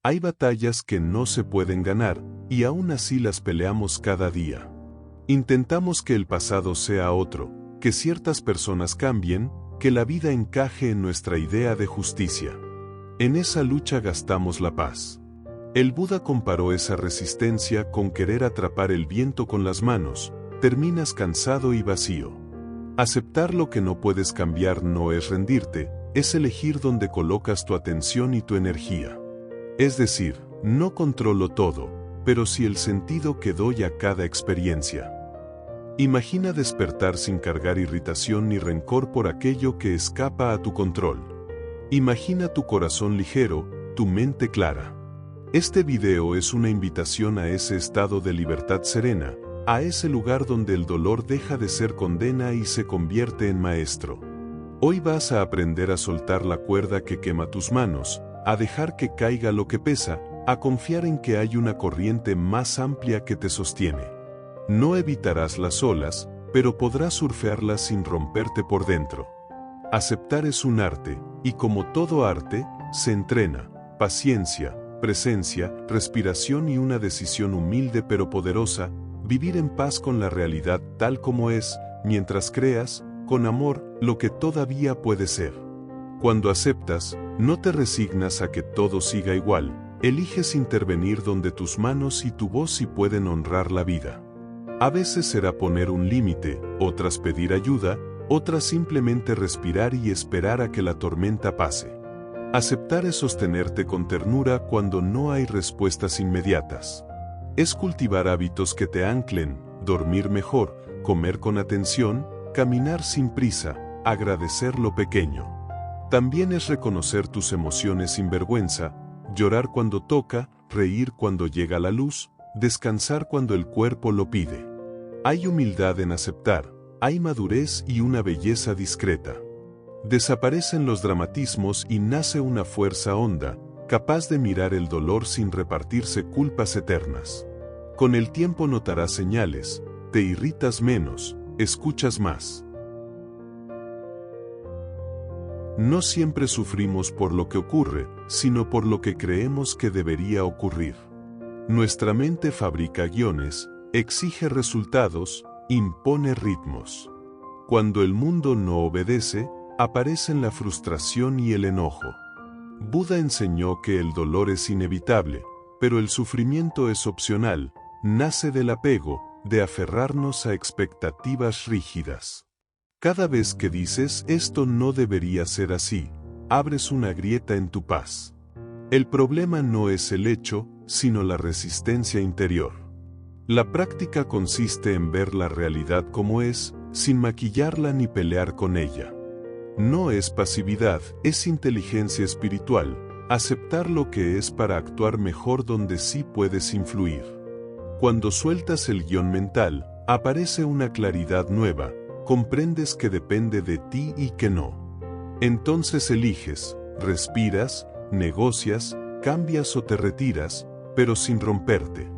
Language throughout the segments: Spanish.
Hay batallas que no se pueden ganar, y aún así las peleamos cada día. Intentamos que el pasado sea otro, que ciertas personas cambien, que la vida encaje en nuestra idea de justicia. En esa lucha gastamos la paz. El Buda comparó esa resistencia con querer atrapar el viento con las manos. Terminas cansado y vacío. Aceptar lo que no puedes cambiar no es rendirte, es elegir dónde colocas tu atención y tu energía. Es decir, no controlo todo, pero sí el sentido que doy a cada experiencia. Imagina despertar sin cargar irritación ni rencor por aquello que escapa a tu control. Imagina tu corazón ligero, tu mente clara. Este video es una invitación a ese estado de libertad serena, a ese lugar donde el dolor deja de ser condena y se convierte en maestro. Hoy vas a aprender a soltar la cuerda que quema tus manos, a dejar que caiga lo que pesa, a confiar en que hay una corriente más amplia que te sostiene. No evitarás las olas, pero podrás surfearlas sin romperte por dentro. Aceptar es un arte, y como todo arte, se entrena. Paciencia, presencia, respiración y una decisión humilde pero poderosa, vivir en paz con la realidad tal como es, mientras creas, con amor, lo que todavía puede ser. Cuando aceptas, no te resignas a que todo siga igual, eliges intervenir donde tus manos y tu voz sí pueden honrar la vida. A veces será poner un límite, otras pedir ayuda, otras simplemente respirar y esperar a que la tormenta pase. Aceptar es sostenerte con ternura cuando no hay respuestas inmediatas. Es cultivar hábitos que te anclen, dormir mejor, comer con atención, caminar sin prisa, agradecer lo pequeño. También es reconocer tus emociones sin vergüenza, llorar cuando toca, reír cuando llega la luz, descansar cuando el cuerpo lo pide. Hay humildad en aceptar, hay madurez y una belleza discreta. Desaparecen los dramatismos y nace una fuerza honda, capaz de mirar el dolor sin repartirse culpas eternas. Con el tiempo notarás señales, te irritas menos, escuchas más. No siempre sufrimos por lo que ocurre, sino por lo que creemos que debería ocurrir. Nuestra mente fabrica guiones, exige resultados, impone ritmos. Cuando el mundo no obedece, aparecen la frustración y el enojo. Buda enseñó que el dolor es inevitable, pero el sufrimiento es opcional, nace del apego, de aferrarnos a expectativas rígidas. Cada vez que dices esto no debería ser así, abres una grieta en tu paz. El problema no es el hecho, sino la resistencia interior. La práctica consiste en ver la realidad como es, sin maquillarla ni pelear con ella. No es pasividad, es inteligencia espiritual, aceptar lo que es para actuar mejor donde sí puedes influir. Cuando sueltas el guión mental, aparece una claridad nueva, comprendes que depende de ti y que no. Entonces eliges, respiras, negocias, cambias o te retiras, pero sin romperte.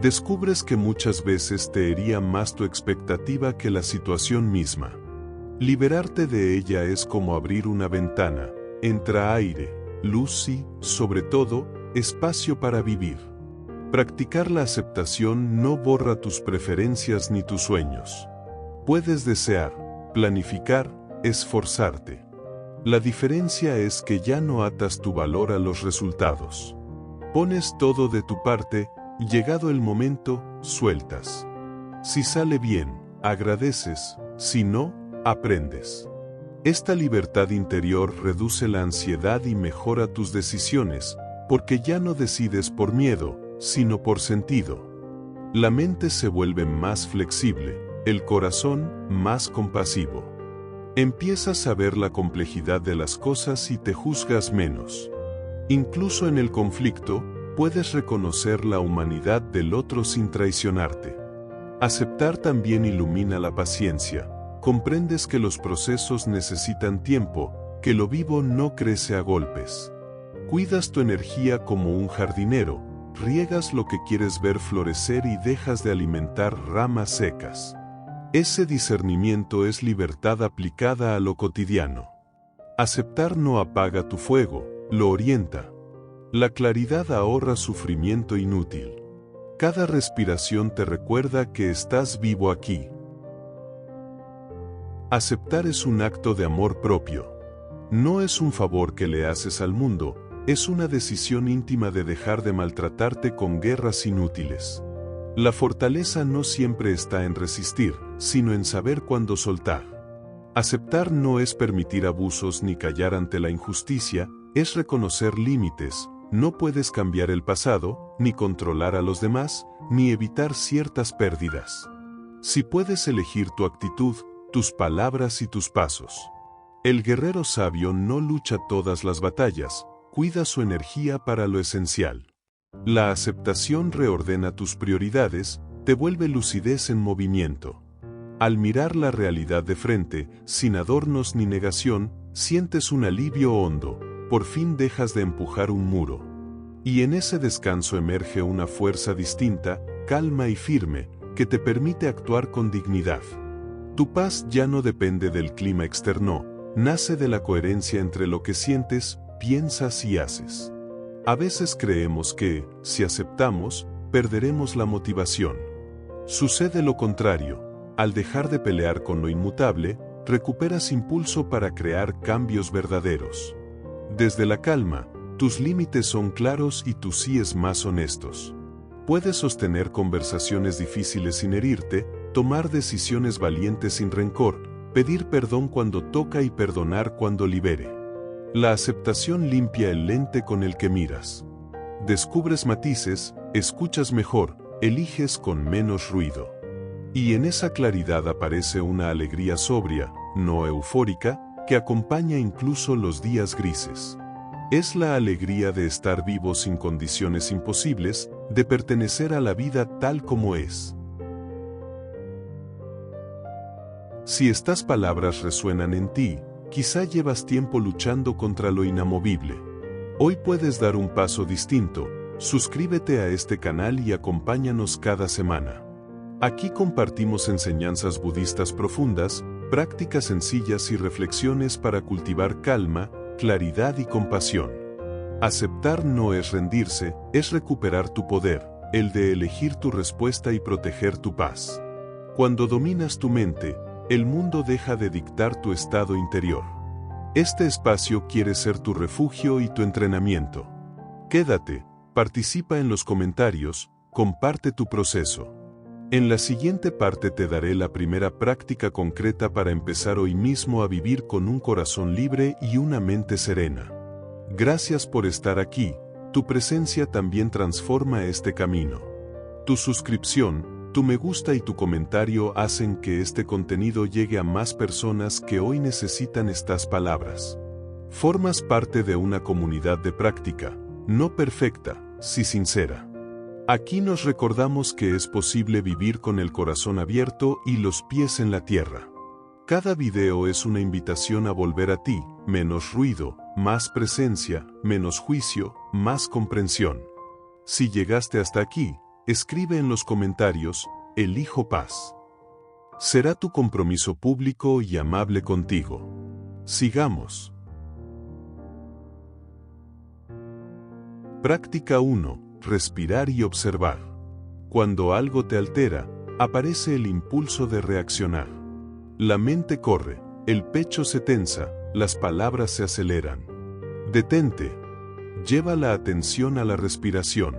Descubres que muchas veces te hería más tu expectativa que la situación misma. Liberarte de ella es como abrir una ventana, entra aire, luz y, sobre todo, espacio para vivir. Practicar la aceptación no borra tus preferencias ni tus sueños. Puedes desear, planificar, esforzarte. La diferencia es que ya no atas tu valor a los resultados. Pones todo de tu parte, llegado el momento, sueltas. Si sale bien, agradeces, si no, aprendes. Esta libertad interior reduce la ansiedad y mejora tus decisiones, porque ya no decides por miedo, sino por sentido. La mente se vuelve más flexible, el corazón más compasivo. Empiezas a ver la complejidad de las cosas y te juzgas menos. Incluso en el conflicto, puedes reconocer la humanidad del otro sin traicionarte. Aceptar también ilumina la paciencia. Comprendes que los procesos necesitan tiempo, que lo vivo no crece a golpes. Cuidas tu energía como un jardinero, riegas lo que quieres ver florecer y dejas de alimentar ramas secas. Ese discernimiento es libertad aplicada a lo cotidiano. Aceptar no apaga tu fuego, lo orienta. La claridad ahorra sufrimiento inútil. Cada respiración te recuerda que estás vivo aquí. Aceptar es un acto de amor propio. No es un favor que le haces al mundo, es una decisión íntima de dejar de maltratarte con guerras inútiles. La fortaleza no siempre está en resistir, sino en saber cuándo soltar. Aceptar no es permitir abusos ni callar ante la injusticia, es reconocer límites. No puedes cambiar el pasado, ni controlar a los demás, ni evitar ciertas pérdidas. Si puedes elegir tu actitud, tus palabras y tus pasos. El guerrero sabio no lucha todas las batallas, cuida su energía para lo esencial. La aceptación reordena tus prioridades, te vuelve lucidez en movimiento. Al mirar la realidad de frente, sin adornos ni negación, sientes un alivio hondo, por fin dejas de empujar un muro. Y en ese descanso emerge una fuerza distinta, calma y firme, que te permite actuar con dignidad. Tu paz ya no depende del clima externo, nace de la coherencia entre lo que sientes, piensas y haces. A veces creemos que, si aceptamos, perderemos la motivación. Sucede lo contrario. Al dejar de pelear con lo inmutable, recuperas impulso para crear cambios verdaderos. Desde la calma, tus límites son claros y tus síes más honestos. Puedes sostener conversaciones difíciles sin herirte, tomar decisiones valientes sin rencor, pedir perdón cuando toca y perdonar cuando libere. La aceptación limpia el lente con el que miras. Descubres matices, escuchas mejor, eliges con menos ruido. Y en esa claridad aparece una alegría sobria, no eufórica, que acompaña incluso los días grises. Es la alegría de estar vivo sin condiciones imposibles, de pertenecer a la vida tal como es. Si estas palabras resuenan en ti, quizá llevas tiempo luchando contra lo inamovible. Hoy puedes dar un paso distinto. Suscríbete a este canal y acompáñanos cada semana. Aquí compartimos enseñanzas budistas profundas, prácticas sencillas y reflexiones para cultivar calma, claridad y compasión. Aceptar no es rendirse, es recuperar tu poder, el de elegir tu respuesta y proteger tu paz. Cuando dominas tu mente, el mundo deja de dictar tu estado interior. Este espacio quiere ser tu refugio y tu entrenamiento. Quédate, participa en los comentarios, comparte tu proceso. En la siguiente parte te daré la primera práctica concreta para empezar hoy mismo a vivir con un corazón libre y una mente serena. Gracias por estar aquí, tu presencia también transforma este camino. Tu suscripción, tu me gusta y tu comentario hacen que este contenido llegue a más personas que hoy necesitan estas palabras. Formas parte de una comunidad de práctica, no perfecta, sí sincera. Aquí nos recordamos que es posible vivir con el corazón abierto y los pies en la tierra. Cada video es una invitación a volver a ti, menos ruido, más presencia, menos juicio, más comprensión. Si llegaste hasta aquí, escribe en los comentarios, elijo paz. Será tu compromiso público y amable contigo. Sigamos. Práctica 1. Respirar y observar. Cuando algo te altera, aparece el impulso de reaccionar. La mente corre, el pecho se tensa, las palabras se aceleran. Detente. Lleva la atención a la respiración.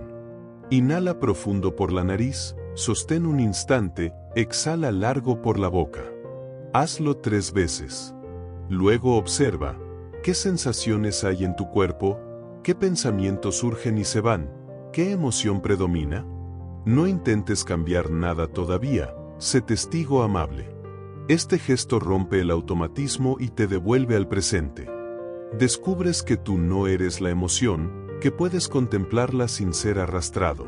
Inhala profundo por la nariz, sostén un instante, exhala largo por la boca. Hazlo 3 veces. Luego observa, ¿qué sensaciones hay en tu cuerpo? ¿Qué pensamientos surgen y se van? ¿Qué emoción predomina? No intentes cambiar nada todavía, sé testigo amable. Este gesto rompe el automatismo y te devuelve al presente. Descubres que tú no eres la emoción, que puedes contemplarla sin ser arrastrado.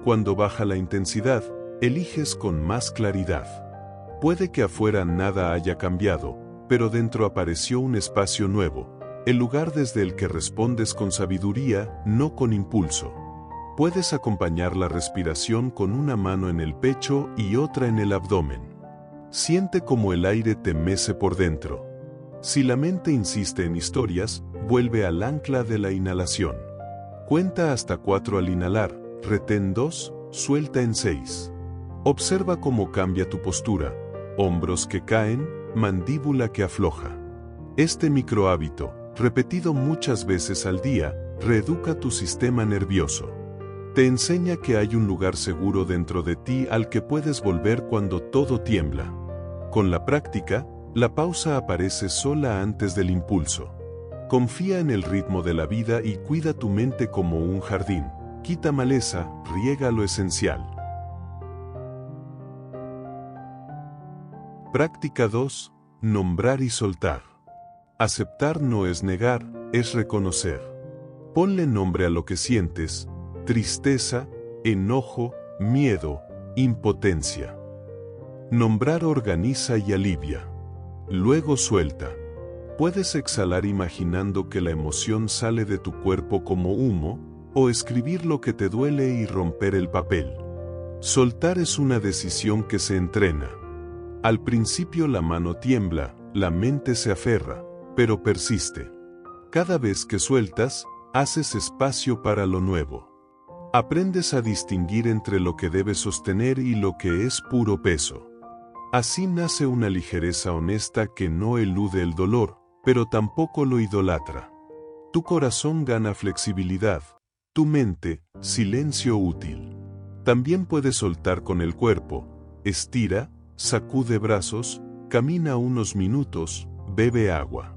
Cuando baja la intensidad, eliges con más claridad. Puede que afuera nada haya cambiado, pero dentro apareció un espacio nuevo, el lugar desde el que respondes con sabiduría, no con impulso. Puedes acompañar la respiración con una mano en el pecho y otra en el abdomen. Siente cómo el aire te mece por dentro. Si la mente insiste en historias, vuelve al ancla de la inhalación. Cuenta hasta 4 al inhalar, retén 2, suelta en 6. Observa cómo cambia tu postura, hombros que caen, mandíbula que afloja. Este microhábito, repetido muchas veces al día, reeduca tu sistema nervioso. Te enseña que hay un lugar seguro dentro de ti al que puedes volver cuando todo tiembla. Con la práctica, la pausa aparece sola antes del impulso. Confía en el ritmo de la vida y cuida tu mente como un jardín. Quita maleza, riega lo esencial. Práctica 2. Nombrar y soltar. Aceptar no es negar, es reconocer. Ponle nombre a lo que sientes: tristeza, enojo, miedo, impotencia. Nombrar organiza y alivia. Luego suelta. Puedes exhalar imaginando que la emoción sale de tu cuerpo como humo, o escribir lo que te duele y romper el papel. Soltar es una decisión que se entrena. Al principio la mano tiembla, la mente se aferra, pero persiste. Cada vez que sueltas, haces espacio para lo nuevo. Aprendes a distinguir entre lo que debes sostener y lo que es puro peso. Así nace una ligereza honesta que no elude el dolor, pero tampoco lo idolatra. Tu corazón gana flexibilidad, tu mente, silencio útil. También puedes soltar con el cuerpo: estira, sacude brazos, camina unos minutos, bebe agua.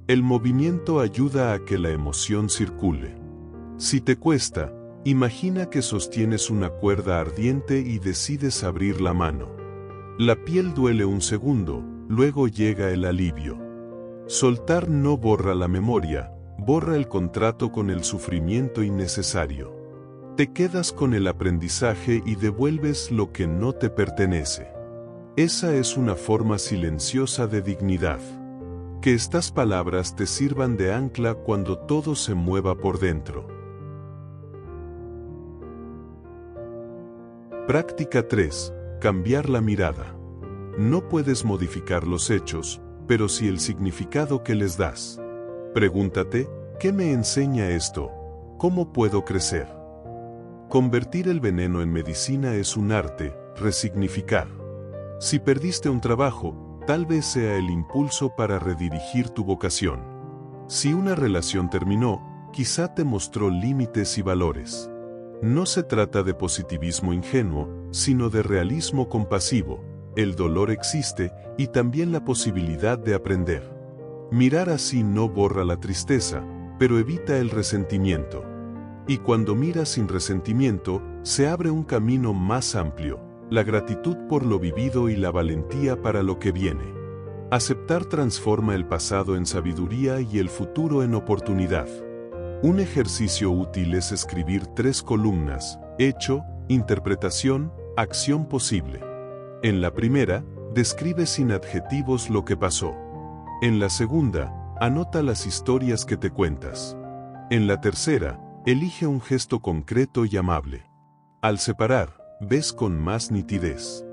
El movimiento ayuda a que la emoción circule. Si te cuesta, imagina que sostienes una cuerda ardiente y decides abrir la mano. La piel duele un segundo, luego llega el alivio. Soltar no borra la memoria, borra el contrato con el sufrimiento innecesario. Te quedas con el aprendizaje y devuelves lo que no te pertenece. Esa es una forma silenciosa de dignidad. Que estas palabras te sirvan de ancla cuando todo se mueva por dentro. Práctica 3. Cambiar la mirada. No puedes modificar los hechos, pero sí el significado que les das. Pregúntate: ¿qué me enseña esto? ¿Cómo puedo crecer? Convertir el veneno en medicina es un arte, resignificar. Si perdiste un trabajo, tal vez sea el impulso para redirigir tu vocación. Si una relación terminó, quizá te mostró límites y valores. No se trata de positivismo ingenuo, sino de realismo compasivo. El dolor existe, y también la posibilidad de aprender. Mirar así no borra la tristeza, pero evita el resentimiento. Y cuando miras sin resentimiento, se abre un camino más amplio: la gratitud por lo vivido y la valentía para lo que viene. Aceptar transforma el pasado en sabiduría y el futuro en oportunidad. Un ejercicio útil es escribir 3 columnas: hecho, interpretación, acción posible. En la primera, describe sin adjetivos lo que pasó. En la segunda, anota las historias que te cuentas. En la tercera, elige un gesto concreto y amable. Al separar, ves con más nitidez.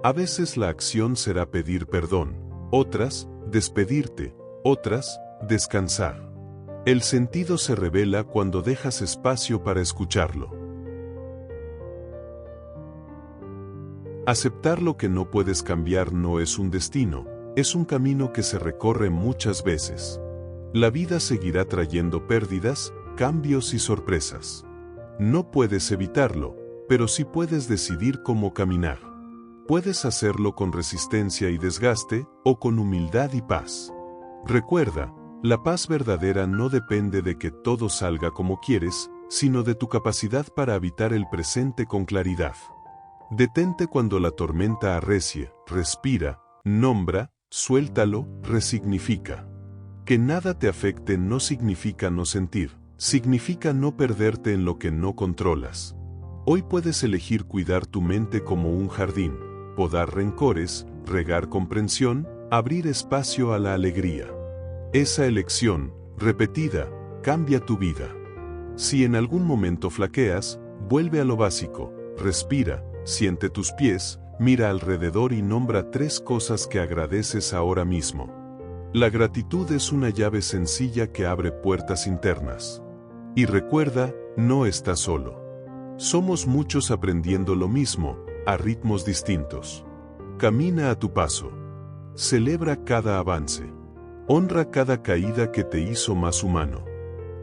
A veces la acción será pedir perdón, otras, despedirte, otras, descansar. El sentido se revela cuando dejas espacio para escucharlo. Aceptar lo que no puedes cambiar no es un destino, es un camino que se recorre muchas veces. La vida seguirá trayendo pérdidas, cambios y sorpresas. No puedes evitarlo, pero sí puedes decidir cómo caminar. Puedes hacerlo con resistencia y desgaste, o con humildad y paz. Recuerda, la paz verdadera no depende de que todo salga como quieres, sino de tu capacidad para habitar el presente con claridad. Detente cuando la tormenta arrecie, respira, nombra, suéltalo, resignifica. Que nada te afecte no significa no sentir, significa no perderte en lo que no controlas. Hoy puedes elegir cuidar tu mente como un jardín, podar rencores, regar comprensión, abrir espacio a la alegría. Esa elección, repetida, cambia tu vida. Si en algún momento flaqueas, vuelve a lo básico, respira, siente tus pies, mira alrededor y nombra 3 cosas que agradeces ahora mismo. La gratitud es una llave sencilla que abre puertas internas. Y recuerda, no estás solo. Somos muchos aprendiendo lo mismo, a ritmos distintos. Camina a tu paso. Celebra cada avance. Honra cada caída que te hizo más humano.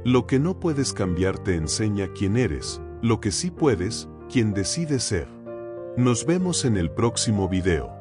Lo que no puedes cambiar te enseña quién eres, lo que sí puedes, quién decides ser. Nos vemos en el próximo video.